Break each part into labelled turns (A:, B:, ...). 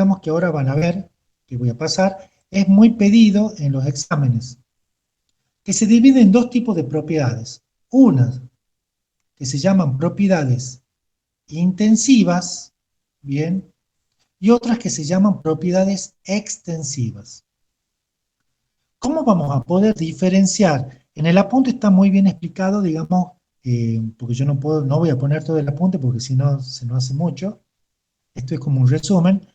A: digamos, que ahora van a ver, que voy a pasar, es muy pedido en los exámenes, que se divide en dos tipos de propiedades. Unas que se llaman propiedades intensivas, bien, y otras que se llaman propiedades extensivas. ¿Cómo vamos a poder diferenciar? En el apunte está muy bien explicado, digamos, porque yo no voy a poner todo el apunte porque si no se nos hace mucho. Esto es como un resumen.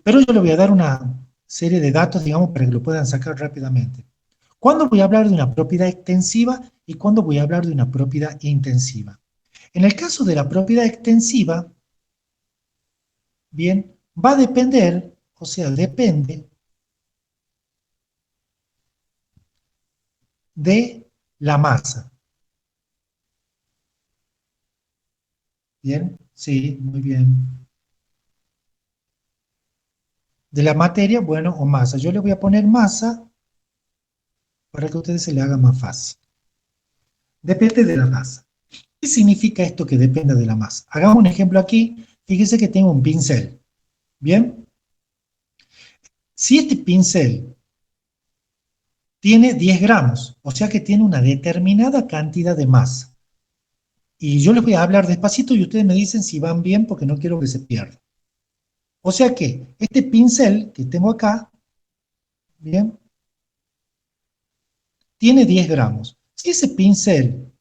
A: Pero yo le voy a dar una serie de datos, digamos, para que lo puedan sacar rápidamente. ¿Cuándo voy a hablar de una propiedad extensiva y cuándo voy a hablar de una propiedad intensiva? En el caso de la propiedad extensiva, bien, va a depender, o sea, depende de la masa. ¿Bien? Sí, muy bien. De la materia, bueno, o masa. Yo le voy a poner masa para que a ustedes se le haga más fácil. Depende de la masa. ¿Qué significa esto que dependa de la masa? Hagamos un ejemplo aquí. Fíjese que tengo un pincel. ¿Bien? Si este pincel tiene 10 gramos, o sea que tiene una determinada cantidad de masa, y yo les voy a hablar despacito y ustedes me dicen si van bien porque no quiero que se pierda. O sea que este pincel que tengo acá, ¿bien? Tiene 10 gramos. Si ese pincel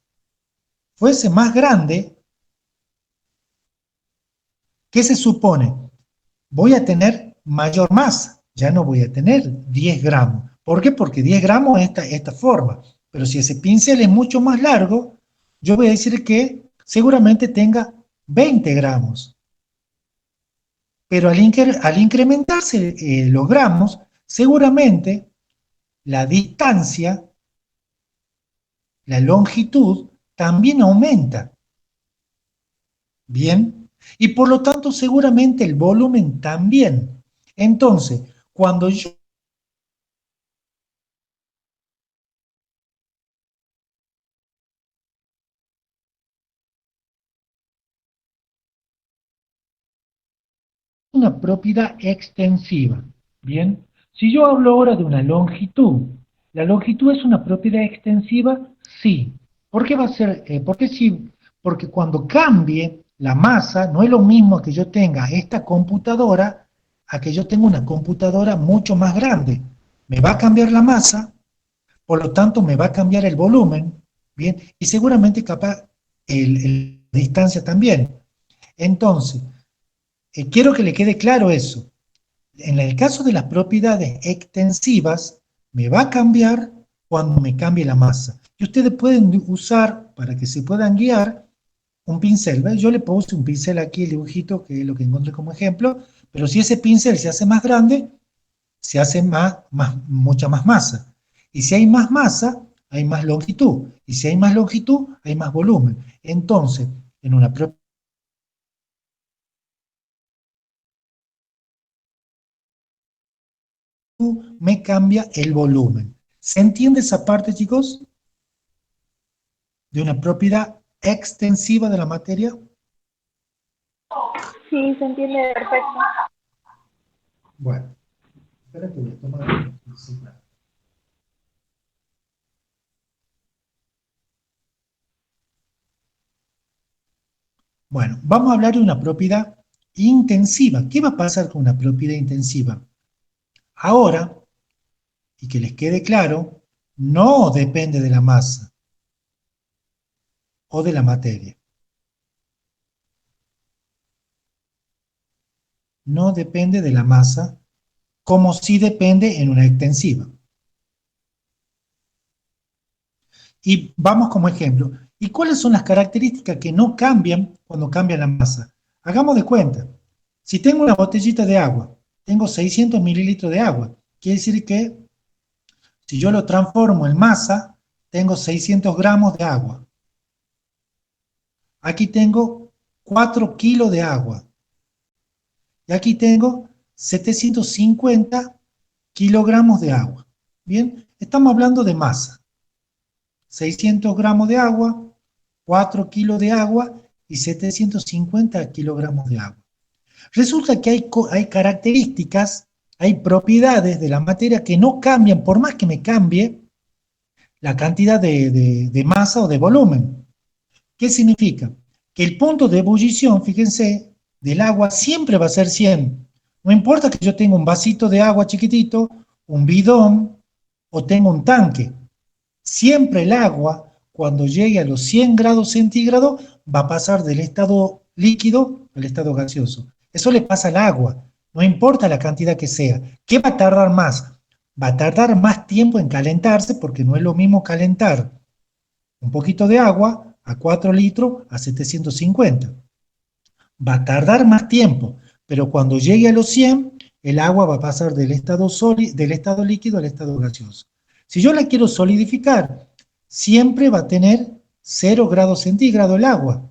A: fuese más grande, ¿qué se supone? Voy a tener mayor masa, ya no voy a tener 10 gramos. ¿Por qué? Porque 10 gramos es esta forma. Pero si ese pincel es mucho más largo, yo voy a decir que seguramente tenga 20 gramos. Pero al incrementarse los gramos, seguramente la distancia, la longitud, también aumenta. Bien. Y por lo tanto, seguramente el volumen también. Entonces, cuando yo una propiedad extensiva, bien, si yo hablo ahora de una longitud, ¿la longitud es una propiedad extensiva? Sí. ¿Por qué va a ser? ¿Por qué sí? Porque cuando cambie la masa, no es lo mismo que yo tenga esta computadora a que yo tenga una computadora mucho más grande. Me va a cambiar la masa, por lo tanto me va a cambiar el volumen, bien, y seguramente capaz la distancia también. Entonces, quiero que le quede claro eso. En el caso de las propiedades extensivas, me va a cambiar cuando me cambie la masa. Y ustedes pueden usar, para que se puedan guiar, un pincel. ¿Ves? Yo le puse un pincel aquí, el dibujito, que es lo que encontré como ejemplo, pero si ese pincel se hace más grande, se hace mucha más masa. Y si hay más masa, hay más longitud. Y si hay más longitud, hay más volumen. Entonces, en una propiedad me cambia el volumen. ¿Se entiende esa parte, chicos? De una propiedad extensiva de la materia.
B: Sí, se entiende perfecto.
A: Bueno, espera que voy a tomar. Bueno, vamos a hablar de una propiedad intensiva. ¿Qué va a pasar con una propiedad intensiva? Ahora, y que les quede claro, no depende de la masa o de la materia. No depende de la masa, como sí depende en una extensiva. Y vamos como ejemplo. ¿Y cuáles son las características que no cambian cuando cambia la masa? Hagamos de cuenta. Si tengo una botellita de agua, tengo 600 mililitros de agua. Quiere decir que si yo lo transformo en masa, tengo 600 gramos de agua. Aquí tengo 4 kilos de agua. Y aquí tengo 750 kilogramos de agua. Bien, estamos hablando de masa. 600 gramos de agua, 4 kilos de agua y 750 kilogramos de agua. Resulta que hay características, hay propiedades de la materia que no cambian, por más que me cambie la cantidad de masa o de volumen. ¿Qué significa? Que el punto de ebullición, fíjense, del agua siempre va a ser 100. No importa que yo tenga un vasito de agua chiquitito, un bidón o tenga un tanque. Siempre el agua, cuando llegue a los 100 grados centígrados, va a pasar del estado líquido al estado gaseoso. Eso le pasa al agua, no importa la cantidad que sea. ¿Qué va a tardar más? Va a tardar más tiempo en calentarse porque no es lo mismo calentar un poquito de agua a 4 litros a 750. Va a tardar más tiempo, pero cuando llegue a los 100, el agua va a pasar del estado líquido al estado gaseoso. Si yo la quiero solidificar, siempre va a tener 0 grados centígrados el agua.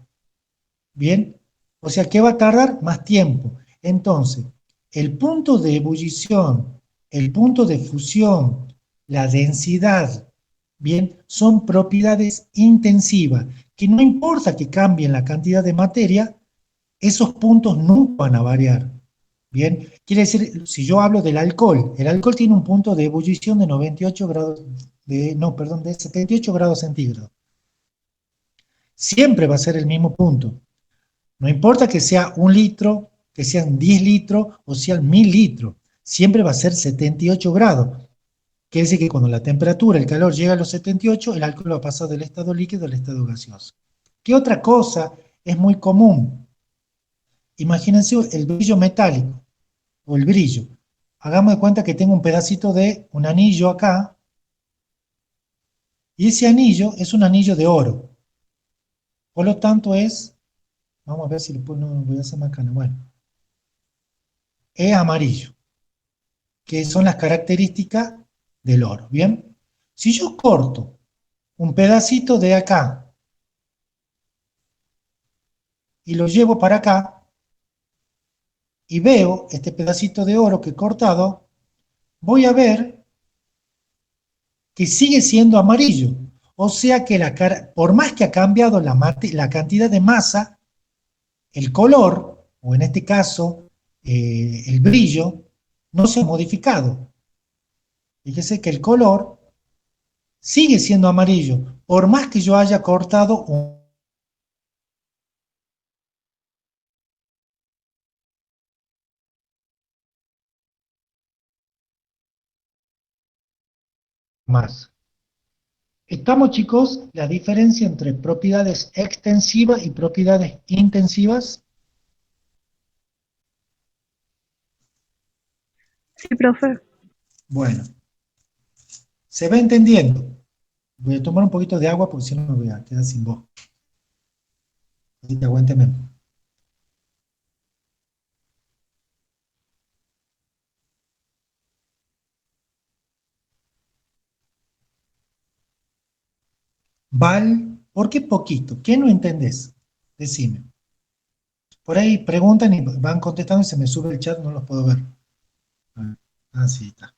A: Bien, o sea que va a tardar más tiempo. Entonces, el punto de ebullición, el punto de fusión, la densidad, bien, son propiedades intensivas, que no importa que cambien la cantidad de materia, esos puntos nunca van a variar. Bien, quiere decir, si yo hablo del alcohol, el alcohol tiene un punto de ebullición de 98 grados, de 78 grados centígrados. Siempre va a ser el mismo punto. No importa que sea 1 litro, que sean 10 litros o sean 1000 litros, siempre va a ser 78 grados. Quiere decir que cuando la temperatura, el calor llega a los 78, el alcohol va a pasar del estado líquido al estado gaseoso. ¿Qué otra cosa es muy común? Imagínense el brillo metálico o el brillo. Hagamos de cuenta que tengo un pedacito de un anillo acá y ese anillo es un anillo de oro. Por lo tanto vamos a ver si no voy a hacer más cana. Bueno, es amarillo, que son las características del oro. Bien, si yo corto un pedacito de acá y lo llevo para acá y veo este pedacito de oro que he cortado, voy a ver que sigue siendo amarillo. O sea que por más que ha cambiado la cantidad de masa, el color, o en este caso el brillo, no se ha modificado. Fíjese que el color sigue siendo amarillo, por más que yo haya cortado un más. ¿Estamos, chicos? La diferencia entre propiedades extensivas y propiedades intensivas.
B: Sí, profe.
A: Bueno, se va entendiendo. Voy a tomar un poquito de agua porque si no me voy a quedar sin voz. Así que aguánteme. Val, ¿por qué poquito? ¿Qué no entendés? Decime. Por ahí preguntan y van contestando y se me sube el chat, no los puedo ver. Así está.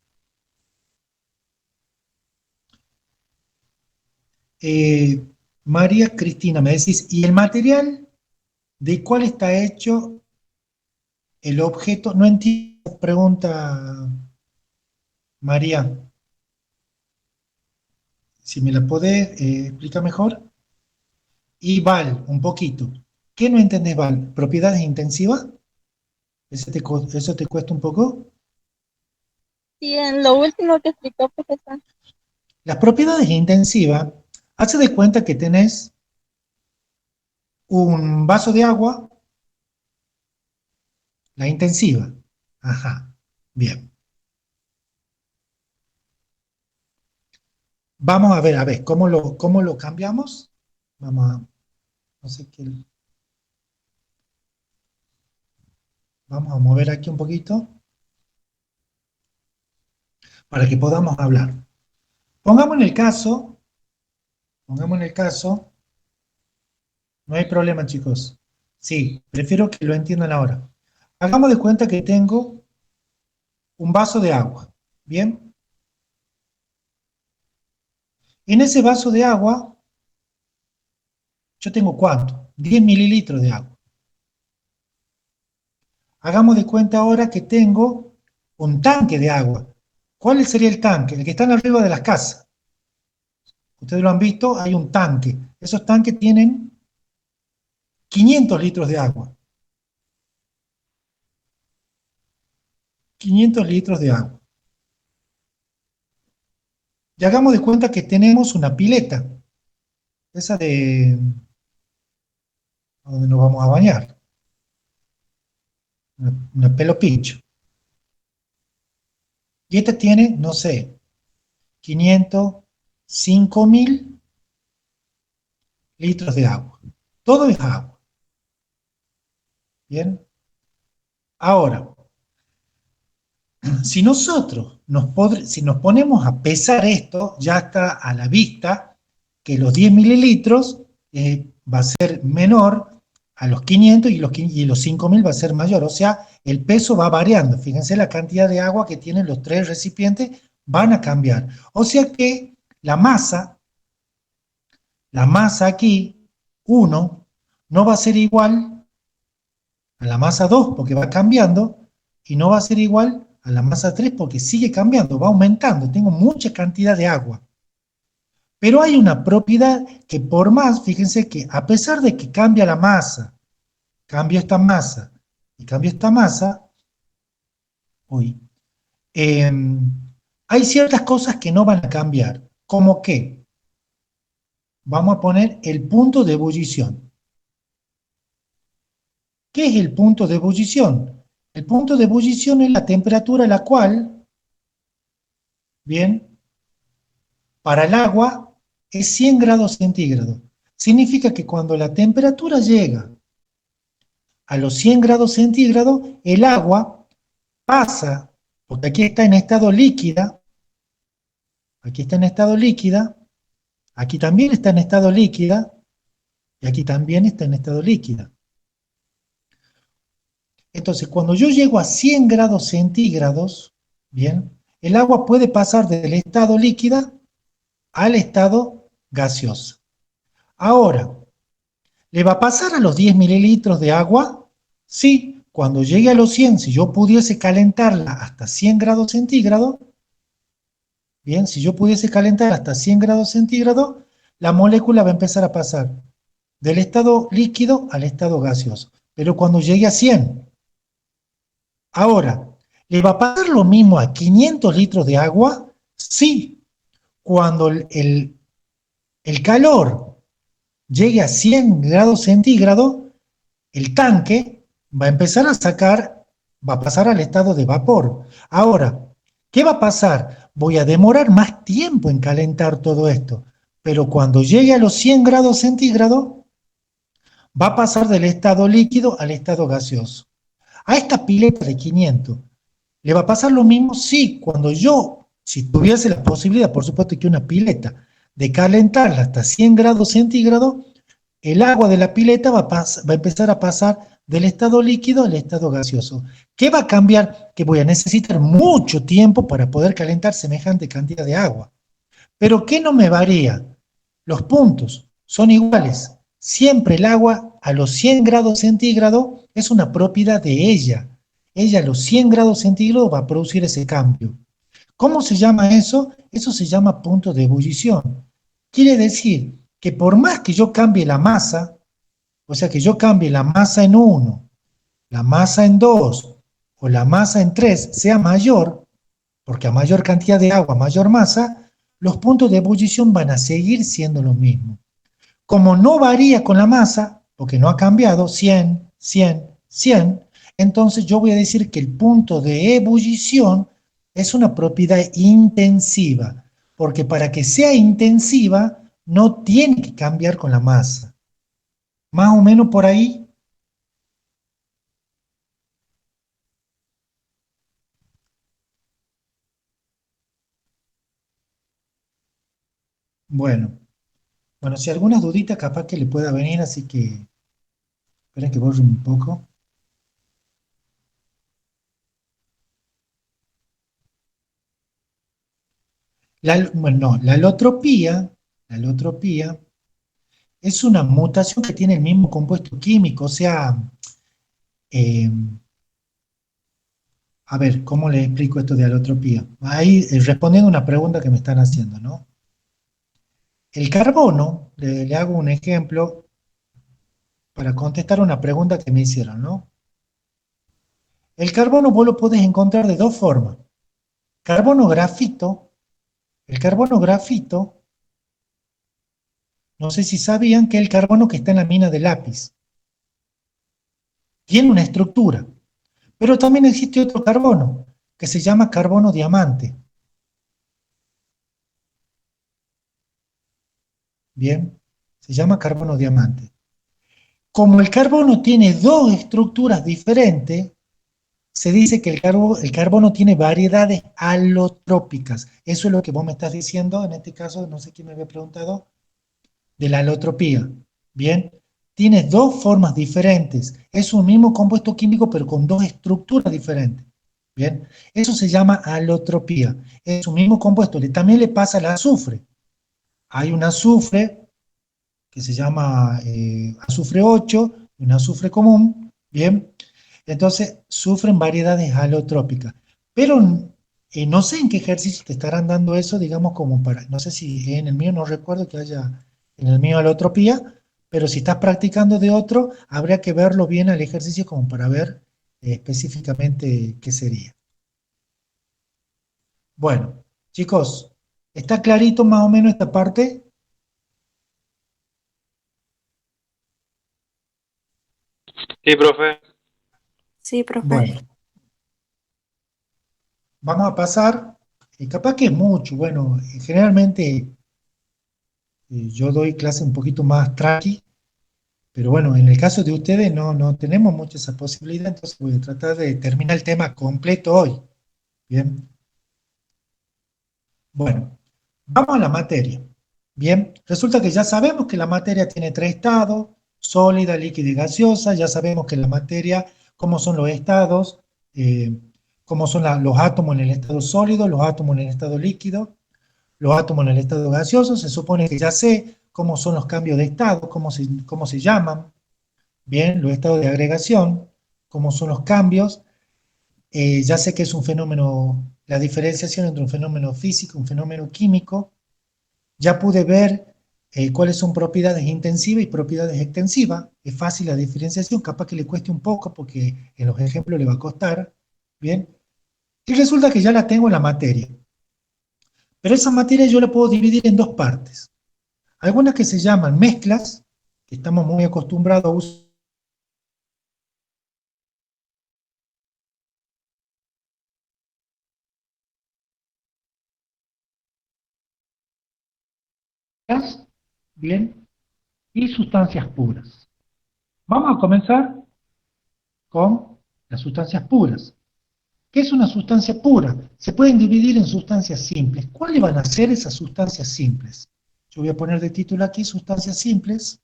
A: María Cristina, me decís, ¿y el material de cuál está hecho el objeto? No entiendo, pregunta María. Si me la podés explicar mejor. Y Val, un poquito. ¿Qué no entendés, Val? ¿Propiedades intensivas? ¿Eso te cuesta un poco?
B: Sí, en lo último que explicó, profesor.
A: Las propiedades intensivas, hace de cuenta que tenés un vaso de agua, la intensiva. Ajá, bien. Vamos a ver, ¿cómo lo cambiamos? Vamos a, no sé qué, vamos a mover aquí un poquito para que podamos hablar. Pongamos en el caso, pongamos en el caso, no hay problema, chicos. Sí, prefiero que lo entiendan ahora. Hagamos de cuenta que tengo un vaso de agua, ¿bien? En ese vaso de agua, yo tengo ¿cuánto? 10 mililitros de agua. Hagamos de cuenta ahora que tengo un tanque de agua. ¿Cuál sería el tanque? El que está arriba de las casas. Ustedes lo han visto, hay un tanque. Esos tanques tienen 500 litros de agua. 500 litros de agua. Y hagamos de cuenta que tenemos una pileta. Esa de donde nos vamos a bañar. Una pelo pincho. Y esta tiene, no sé, 500, 5000 litros de agua. Todo es agua. Bien. Ahora, si nosotros si nos ponemos a pesar esto, ya está a la vista que los 10 mililitros va a ser menor a los 500 y los 5000 va a ser mayor. O sea, el peso va variando. Fíjense la cantidad de agua que tienen los tres recipientes van a cambiar. O sea que la masa aquí, 1, no va a ser igual a la masa 2 porque va cambiando y no va a ser igual a la masa 3 porque sigue cambiando, va aumentando, tengo mucha cantidad de agua. Pero hay una propiedad que por más, fíjense que a pesar de que cambia la masa, cambio esta masa y cambio esta masa, uy, eh, hay ciertas cosas que no van a cambiar, como que vamos a poner el punto de ebullición. ¿Qué es el punto de ebullición? El punto de ebullición es la temperatura a la cual, bien, para el agua es 100 grados centígrados. Significa que cuando la temperatura llega a los 100 grados centígrados, el agua pasa, porque aquí está en estado líquida, aquí está en estado líquida, aquí también está en estado líquida, y aquí también está en estado líquida. Entonces, cuando yo llego a 100 grados centígrados, bien, el agua puede pasar del estado líquida al estado gaseoso. Ahora, ¿le va a pasar a los 10 mililitros de agua? Sí, cuando llegue a los 100, si yo pudiese calentarla hasta 100 grados centígrados, bien, si yo pudiese calentar hasta 100 grados centígrados, la molécula va a empezar a pasar del estado líquido al estado gaseoso. Pero cuando llegue a 100, ahora, ¿le va a pasar lo mismo a 500 litros de agua? Sí, cuando el calor llegue a 100 grados centígrados, el tanque va a empezar a sacar, va a pasar al estado de vapor. Ahora, ¿qué va a pasar? Voy a demorar más tiempo en calentar todo esto, pero cuando llegue a los 100 grados centígrados, va a pasar del estado líquido al estado gaseoso. A esta pileta de 500, ¿le va a pasar lo mismo? Sí, cuando yo, si tuviese la posibilidad, por supuesto que una pileta, de calentarla hasta 100 grados centígrados, el agua de la pileta va a empezar a pasar del estado líquido al estado gaseoso. ¿Qué va a cambiar? Que voy a necesitar mucho tiempo para poder calentar semejante cantidad de agua. Pero ¿qué no me varía? Los puntos son iguales. Siempre el agua a los 100 grados centígrados es una propiedad de ella. Ella a los 100 grados centígrados va a producir ese cambio. ¿Cómo se llama eso? Eso se llama punto de ebullición. Quiere decir que por más que yo cambie la masa, o sea que yo cambie la masa en 1, la masa en 2 o la masa en 3 sea mayor, porque a mayor cantidad de agua, mayor masa, los puntos de ebullición van a seguir siendo los mismos. Como no varía con la masa, porque no ha cambiado 100, 100, 100, entonces yo voy a decir que el punto de ebullición es una propiedad intensiva, porque para que sea intensiva no tiene que cambiar con la masa. Más o menos por ahí. Bueno, bueno, si algunas duditas capaz que le pueda venir, así que esperen que borre un poco. Bueno, no, la alotropía es una mutación que tiene el mismo compuesto químico, o sea, eh, A ver, ¿cómo les explico esto de alotropía? Ahí respondiendo a una pregunta que me están haciendo, ¿no? El carbono, le hago un ejemplo para contestar una pregunta que me hicieron, ¿no? El carbono vos lo podés encontrar de dos formas. Carbono grafito, el carbono grafito, no sé si sabían que el carbono que está en la mina de lápiz tiene una estructura, pero también existe otro carbono que se llama carbono diamante. Bien, se llama carbono diamante. Como el carbono tiene dos estructuras diferentes, se dice que el carbono tiene variedades alotrópicas. Eso es lo que vos me estás diciendo, en este caso, no sé quién me había preguntado, de la alotropía. Bien, tiene dos formas diferentes. Es un mismo compuesto químico, pero con dos estructuras diferentes. Bien, eso se llama alotropía. Es un mismo compuesto. También le pasa al azufre. Hay un azufre que se llama azufre 8, un azufre común, ¿bien? Entonces, sufren variedades alotrópicas. Pero no sé en qué ejercicio te estarán dando eso, digamos, como para, no sé si en el mío no recuerdo que haya en el mío alotropía, pero si estás practicando de otro, habría que verlo bien al ejercicio como para ver específicamente qué sería. Bueno, chicos, ¿está clarito más o menos esta parte?
C: Sí, profe.
D: Sí, profe.
A: Bueno, vamos a pasar, capaz que es mucho, bueno, generalmente yo doy clase un poquito más tranqui, pero bueno, en el caso de ustedes no tenemos mucho esa posibilidad, entonces voy a tratar de terminar el tema completo hoy. Bien, bueno, vamos a la materia. Bien, resulta que ya sabemos que la materia tiene tres estados, sólida, líquida y gaseosa, ya sabemos que la materia, cómo son los estados, cómo son los átomos en el estado sólido, los átomos en el estado líquido, los átomos en el estado gaseoso, se supone que ya sé cómo son los cambios de estado, cómo se llaman, bien, los estados de agregación, cómo son los cambios, ya sé que es un fenómeno, la diferenciación entre un fenómeno físico y un fenómeno químico, ya pude ver cuáles son propiedades intensivas y propiedades extensivas, es fácil la diferenciación, capaz que le cueste un poco porque en los ejemplos le va a costar, bien, y resulta que ya la tengo en la materia, pero esa materia yo la puedo dividir en dos partes. Algunas que se llaman mezclas, que estamos muy acostumbrados a usar, bien, y sustancias puras. Vamos a comenzar con las sustancias puras. ¿Qué es una sustancia pura? Se pueden dividir en sustancias simples. ¿Cuáles van a ser esas sustancias simples? Yo voy a poner de título aquí sustancias simples.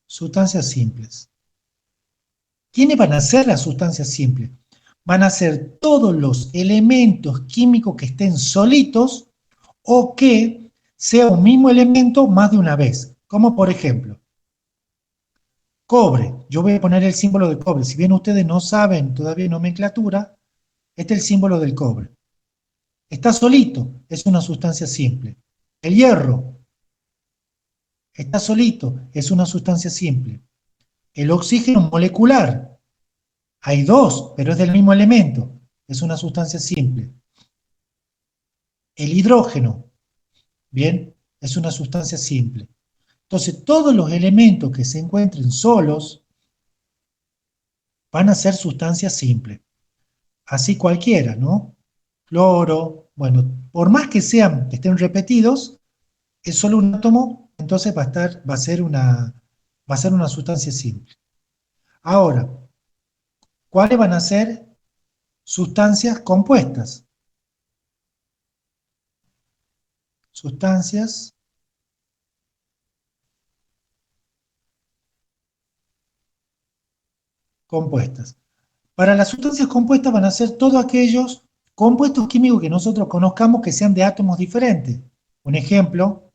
A: Sustancias simples. ¿Quiénes van a ser las sustancias simples? Van a ser todos los elementos químicos que estén solitos o que sea un mismo elemento más de una vez. Como por ejemplo, cobre. Yo voy a poner el símbolo de cobre. Si bien ustedes no saben todavía nomenclatura, este es el símbolo del cobre. Está solito, es una sustancia simple. El hierro está solito, es una sustancia simple. El oxígeno molecular, hay dos, pero es del mismo elemento, es una sustancia simple. El hidrógeno, bien, es una sustancia simple. Entonces, todos los elementos que se encuentren solos van a ser sustancias simples. Así cualquiera, ¿no? Cloro, bueno, por más que sean, que estén repetidos, es solo un átomo, entonces va a ser una sustancia simple. Ahora, ¿cuáles van a ser sustancias compuestas? Sustancias compuestas. Para las sustancias compuestas van a ser todos aquellos compuestos químicos que nosotros conozcamos que sean de átomos diferentes. Un ejemplo,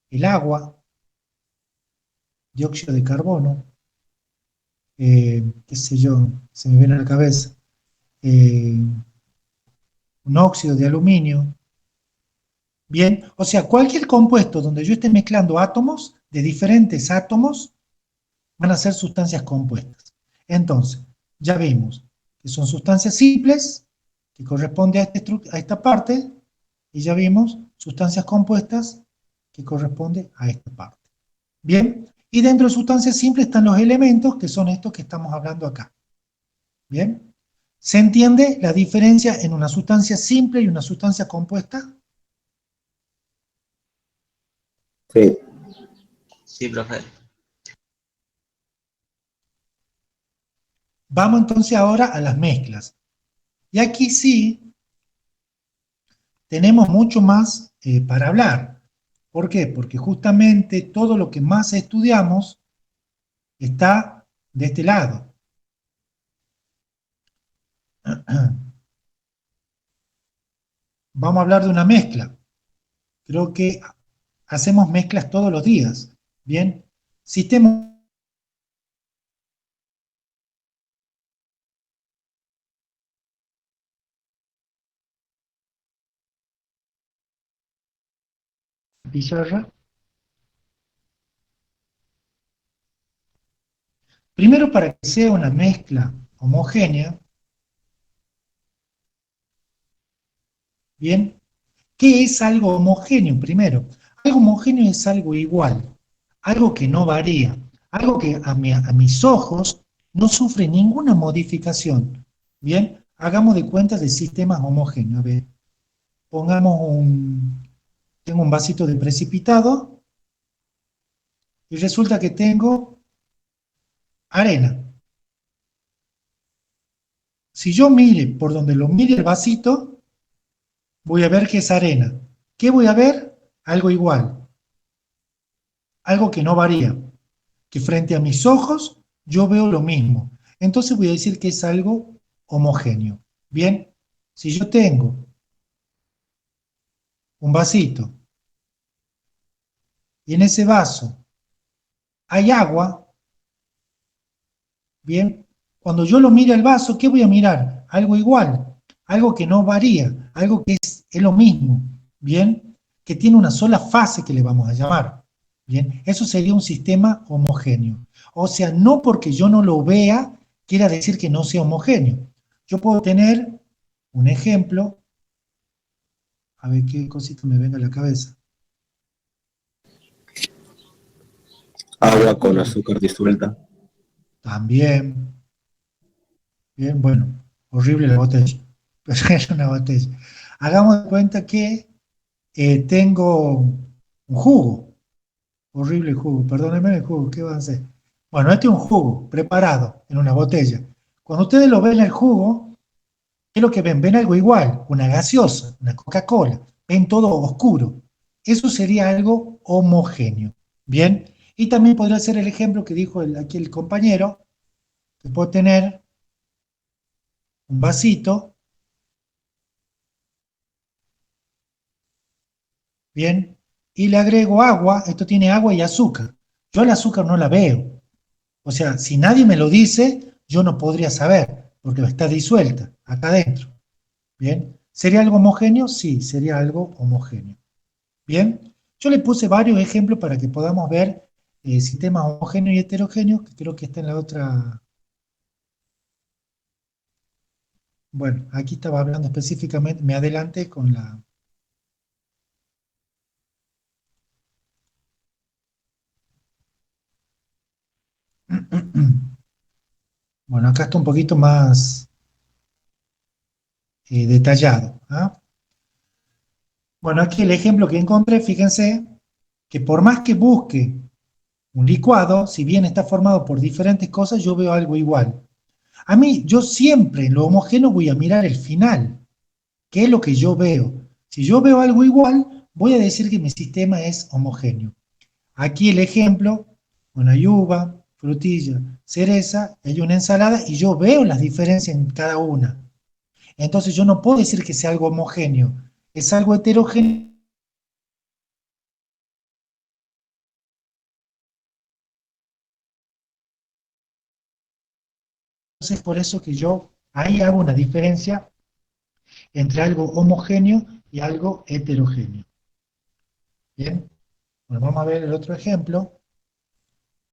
A: el agua, dióxido de carbono, qué sé yo, se me viene a la cabeza, eh, un óxido de aluminio, bien, o sea, cualquier compuesto donde yo esté mezclando átomos de diferentes átomos van a ser sustancias compuestas. Entonces, ya vimos que son sustancias simples, que corresponde a esta parte, y ya vimos sustancias compuestas, que corresponde a esta parte. Bien, y dentro de sustancias simples están los elementos, que son estos que estamos hablando acá. Bien, ¿se entiende la diferencia en una sustancia simple y una sustancia compuesta?
E: Sí.
F: Sí, profe.
A: Vamos entonces ahora a las mezclas. Y aquí sí tenemos mucho más para hablar. ¿Por qué? Porque justamente todo lo que más estudiamos está de este lado. Vamos a hablar de una mezcla. Creo que hacemos mezclas todos los días. Bien, sistema pizarra. Primero, para que sea una mezcla homogénea, bien, ¿qué es algo homogéneo? Primero, algo homogéneo es algo igual, algo que no varía, algo que a mis ojos no sufre ninguna modificación. Bien, hagamos de cuenta de sistemas homogéneos. A ver, tengo un vasito de precipitado y resulta que tengo arena. Si yo mire por donde lo mire el vasito, voy a ver que es arena. ¿Qué voy a ver? Algo igual, algo que no varía, que frente a mis ojos yo veo lo mismo. Entonces voy a decir que es algo homogéneo. Bien, si yo tengo un vasito y en ese vaso hay agua, bien, cuando yo lo mire al vaso, ¿qué voy a mirar? Algo igual, algo que no varía, algo que es lo mismo, bien, que tiene una sola fase que le vamos a llamar. Bien, eso sería un sistema homogéneo. O sea, no porque yo no lo vea, quiera decir que no sea homogéneo. Yo puedo tener un ejemplo, a ver qué cosita me venga a la cabeza.
E: Agua con azúcar disuelta.
A: También, bien, bueno, horrible la botella, pero es una botella. Hagamos de cuenta que tengo un jugo, horrible jugo, perdónenme el jugo, ¿qué van a hacer? Bueno, este es un jugo preparado en una botella. Cuando ustedes lo ven el jugo, ¿qué es lo que ven? Ven algo igual, una gaseosa, una Coca-Cola, ven todo oscuro. Eso sería algo homogéneo, ¿bien? Y también podría ser el ejemplo que dijo aquí el compañero, que puedo tener un vasito, ¿bien? Y le agrego agua, esto tiene agua y azúcar. Yo el azúcar no la veo. O sea, si nadie me lo dice, yo no podría saber, porque está disuelta acá adentro. ¿Bien? ¿Sería algo homogéneo? Sí, sería algo homogéneo. ¿Bien? Yo le puse varios ejemplos para que podamos ver sistemas homogéneos y heterogéneos, que creo que está en la otra. Bueno, aquí estaba hablando específicamente, me adelanté con la. Bueno, acá está un poquito más detallado. ¿Ah? Bueno, aquí el ejemplo que encontré, fíjense que por más que busque un licuado, si bien está formado por diferentes cosas, yo veo algo igual. A mí, yo siempre en lo homogéneo voy a mirar el final, qué es lo que yo veo. Si yo veo algo igual, voy a decir que mi sistema es homogéneo. Aquí el ejemplo, bueno, hay uva, frutilla, cereza, hay una ensalada y yo veo las diferencias en cada una. Entonces yo no puedo decir que sea algo homogéneo, es algo heterogéneo Entonces, por eso que yo ahí hago una diferencia entre algo homogéneo y algo heterogéneo. Bien, bueno, vamos a ver el otro ejemplo.